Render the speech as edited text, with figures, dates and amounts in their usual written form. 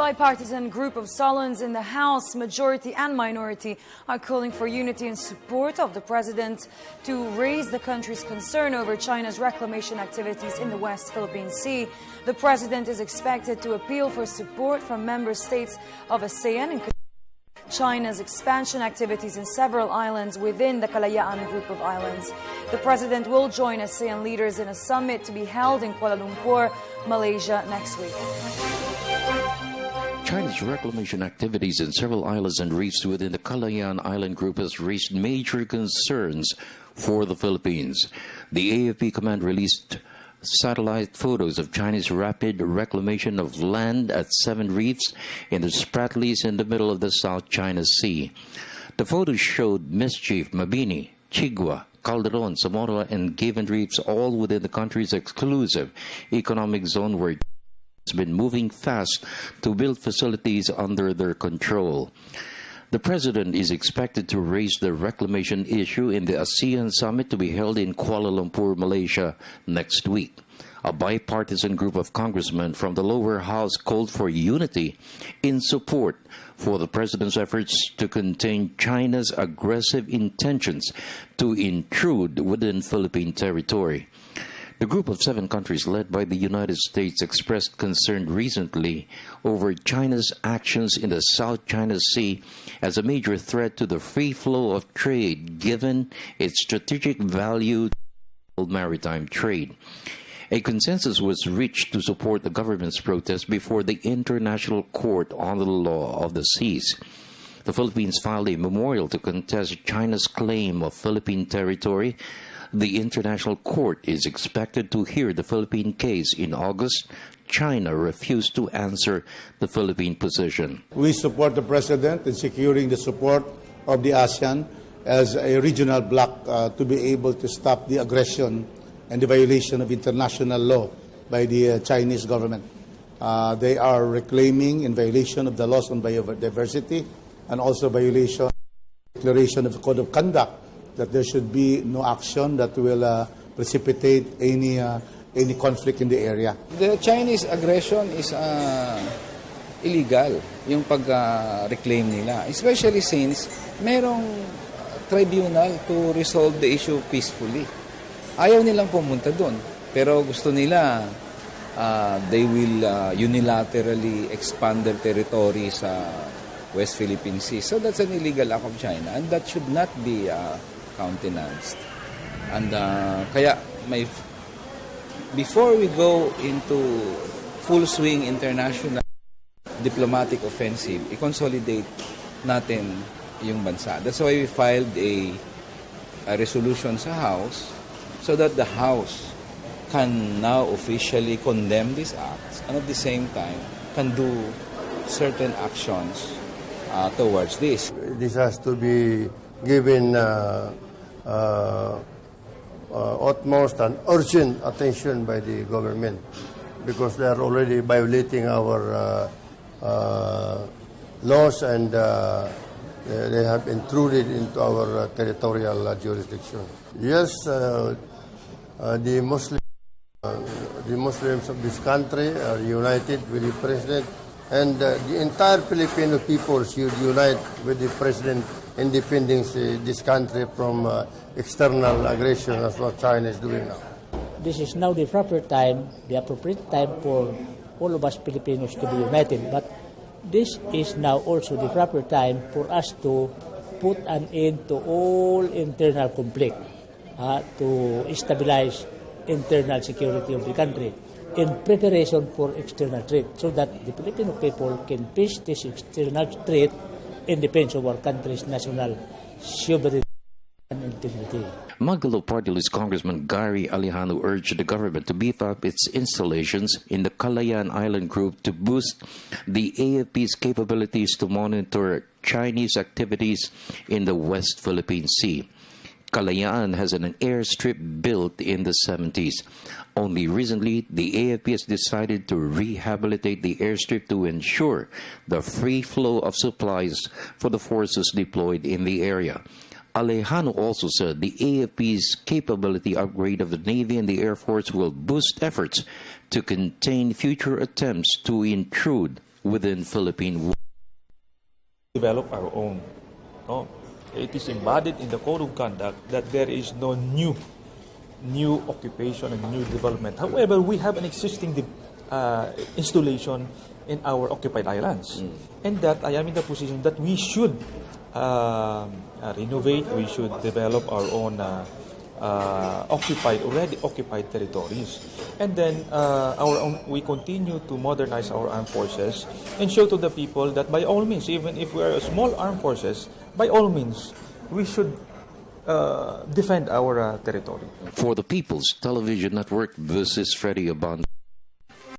bipartisan group of Solons in the House, majority and minority, are calling for unity and support of the president to raise the country's concern over China's reclamation activities in the West Philippine Sea. The president is expected to appeal for support from member states of ASEAN and China's expansion activities in several islands within the Kalayaan group of islands. The president will join ASEAN leaders in a summit to be held in Kuala Lumpur, Malaysia next week. China's reclamation activities in several islands and reefs within the Kalayaan Island group has raised major concerns for the Philippines. The AFP command released satellite photos of China's rapid reclamation of land at 7 reefs in the Spratlys in the middle of the South China Sea. The photos showed Mischief, Mabini, Chigwa, Calderon, Zamora, and Given reefs, all within the country's exclusive economic zone, where it's been moving fast to build facilities under their control. The president is expected to raise the reclamation issue in the ASEAN summit to be held in Kuala Lumpur, Malaysia next week. A bipartisan group of congressmen from the lower house called for unity in support for the president's efforts to contain China's aggressive intentions to intrude within Philippine territory. The group of 7 countries led by the United States expressed concern recently over China's actions in the South China Sea as a major threat to the free flow of trade, given its strategic value to maritime trade. A consensus was reached to support the government's protest before the International Court on the Law of the Seas. The Philippines filed a memorial to contest China's claim of Philippine territory. The International Court is expected to hear the Philippine case in August. China refused to answer the Philippine position. We support the President in securing the support of the ASEAN as a regional bloc to be able to stop the aggression and the violation of international law by the Chinese government. They are reclaiming in violation of the laws on biodiversity and also violation of the Declaration of the Code of Conduct, that there should be no action that will precipitate any conflict in the area. The Chinese aggression is illegal, yung pag-reclaim nila. Especially since merong tribunal to resolve the issue peacefully. Ayaw nilang pumunta doon. Pero gusto nila, they will unilaterally expand their territory sa West Philippine Sea. So that's an illegal act of China, and that should not be countenanced. And kaya before we go into full swing international diplomatic offensive, i-consolidate natin yung bansa. That's why we filed a resolution sa House so that the House can now officially condemn these acts and at the same time can do certain actions towards this. This has to be given utmost and urgent attention by the government, because they are already violating our laws and they have intruded into our territorial jurisdiction. Yes, the Muslims of this country are united with the president, and the entire Filipino people should unite with the president in defending this country from external aggression, as what China is doing now. This is now the proper time, the appropriate time for all of us Filipinos to be united. But this is now also the proper time for us to put an end to all internal conflict, to stabilize internal security of the country in preparation for external threat, so that the Filipino people can face this external threat in defense of our country's national sovereignty and integrity. Magalo Party List Congressman Gary Alejano urged the government to beef up its installations in the Kalayaan Island group to boost the AFP's capabilities to monitor Chinese activities in the West Philippine Sea. Kalayaan has an airstrip built in the 70s. Only recently, the AFP has decided to rehabilitate the airstrip to ensure the free flow of supplies for the forces deployed in the area. Alejano also said the AFP's capability upgrade of the Navy and the Air Force will boost efforts to contain future attempts to intrude within Philippine develop our own. No? It is embodied in the code of conduct that there is no new occupation and new development. However, we have an existing installation in our occupied islands. And that I am in the position that we should renovate, we should develop our own already occupied territories. And then we continue to modernize our armed forces and show to the people that by all means, even if we are a small armed forces, by all means, we should defend our territory. For the People's Television Network, this is Freddie Abando.